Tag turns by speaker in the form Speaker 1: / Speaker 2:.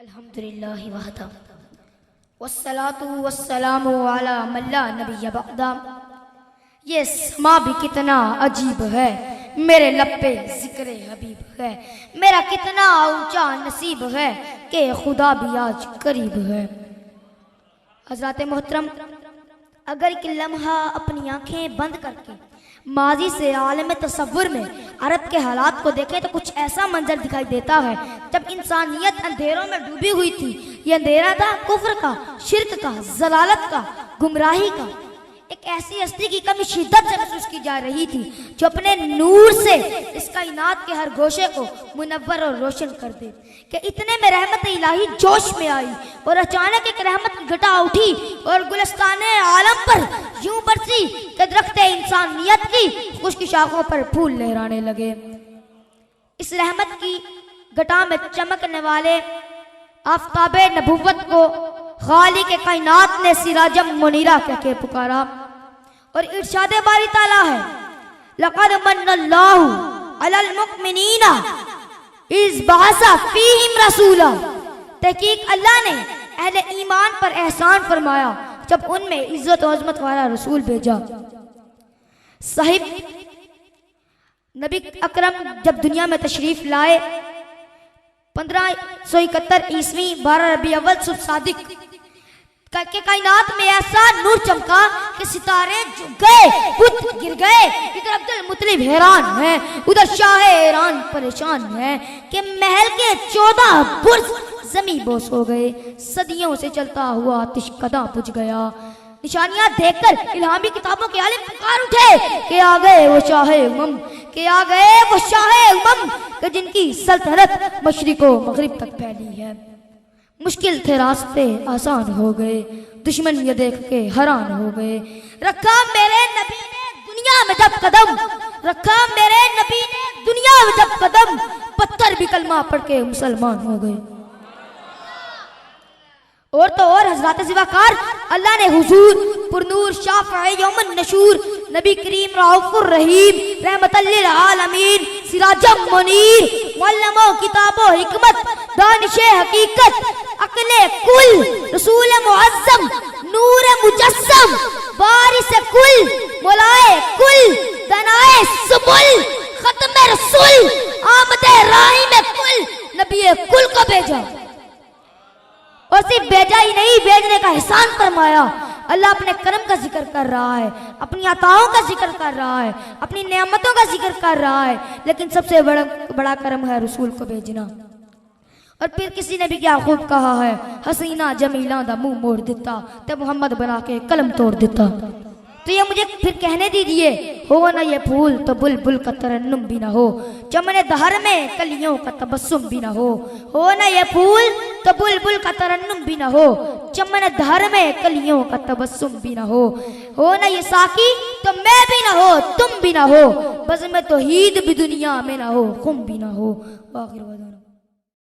Speaker 1: अल्हम्दुलिल्लाहि वहदा वस्सलातु वस्सलामु अला मन ला नबिय्य बअदा। ये समा भी कितना अजीब है, मेरे लब पे जिक्र हबीब है। मेरा कितना ऊंचा नसीब है कि खुदा भी आज करीब है। हजरात मोहतरम, अगर एक लम्हा अपनी आंखें बंद करके माजी से आलम तसव्वुर में अरब के हालात को देखें तो कुछ ऐसा मंजर दिखाई देता है जब इंसानियत अंधेरों में डूबी हुई थी। यह अंधेरा था कुफ्र का, शिर्क का, जलालत का, गुमराही का। एक ऐसी हस्ती की कमी शिद्दत से महसूस की जा रही थी जो अपने नूर से इस कायनात के हर गोशे को मुनव्वर और रोशन कर दे। कि इतने में रहमत इलाही जोश में आई और अचानक एक रहमत की घटा उठी और गुलिस्ताने आलम पर यूं बरसी कि दरख्ते इंसानियत की उसकी शाखों पर फूल लहराने लगे। इस रहमत की घटा में चमकने वाले आफताबे नबुव्वत को खालिक के कायनात ने सिराजम मुनीरा कह के पुकारा और इरशादे बारी ताला है, लक़द मन्नल्लाहु अलल मुमिनीना इज़ बअसा फ़ीहिम रसूला। तहकीक अल्लाह ने अहले ईमान पर एहसान फरमाया जब उनमें इज्जत और अज़मत वाला रसूल भेजा। साहिब नबी अकरम जब दुनिया में तशरीफ लाए 1571 ईस्वी 12 रबी अव्वल सुब सादिक के कायनात में ऐसा नूर चमका कि सितारे झुक गए, बुत गिर गए। इधर अब्दुल मुत्तलिब हैरान है, उधर शाह ईरान परेशान है कि महल के 14 बुर्ज जमी बोस हो गए। सदियों से चलता हुआ आतिश कदा बुझ गया। निशानियां देखकर इल्हामी किताबों के आलिम पुकार उठे कि आ गए वो शाह उम्म, कि आ गए वो शाह उम्म कि जिनकी सल्तनत मशरिको मगरिब तक फैली है। मुश्किल थे रास्ते आसान हो गए, दुश्मन ये देख के हैरान हो गए। रखा मेरे नबी ने दुनिया में जब कदम, रखा मेरे नबी ने दुनिया में जब कदम, पत्थर भी कलमा पढ़ के मुसलमान हो गए। और तो और हजरत ज़िवाकार अल्लाह ने हुजूर पुरनूर शाफ़िई यौमन नशूर नबी करीम रऊफ़ुर रहीम रहमतल लिल आलमीन सिराजम मुनीर मुअल्लिमो किताबो हिकमत दानिशे हकीकत अक़ले कुल रसूल मुअज़्ज़म नूर मुजस्सम वारिस कुल मौलाए कुल दनाए सुबुल खत्म रसूल आमदे राही में कुल नबी कुल को भेजा। और सिर्फ भेजा ही नहीं, भेजने का एहसान फरमाया। अल्लाह अपने करम का जिक्र कर रहा है, अपनी अताओं का जिक्र कर रहा है, अपनी नेमतों का जिक्र कर रहा है, लेकिन सबसे बड़ा करम है रसूल को भेजना। और फिर किसी ने भी क्या खूब कहा है, हसीना जमीला दा मुंह मोड़ देता ते मोहम्मद बना के कलम तोड़ देता। तो ये मुझे फिर कहने दीजिए, हो ना ये फूल तो बुलबुल का तरन्नुम भी ना हो, चमने दहर में कलियों का तबस्सुम भी ना हो ना ये फूल तो बुलबुल का तरन्नुम भी ना हो, चमने दहर में कलियों का तबस्सुम भी ना हो ना ये साकी तो मैं भी ना हो, तुम भी ना हो, बस मैं तौहीद भी दुनिया में ना हो, खुम भी ना हो।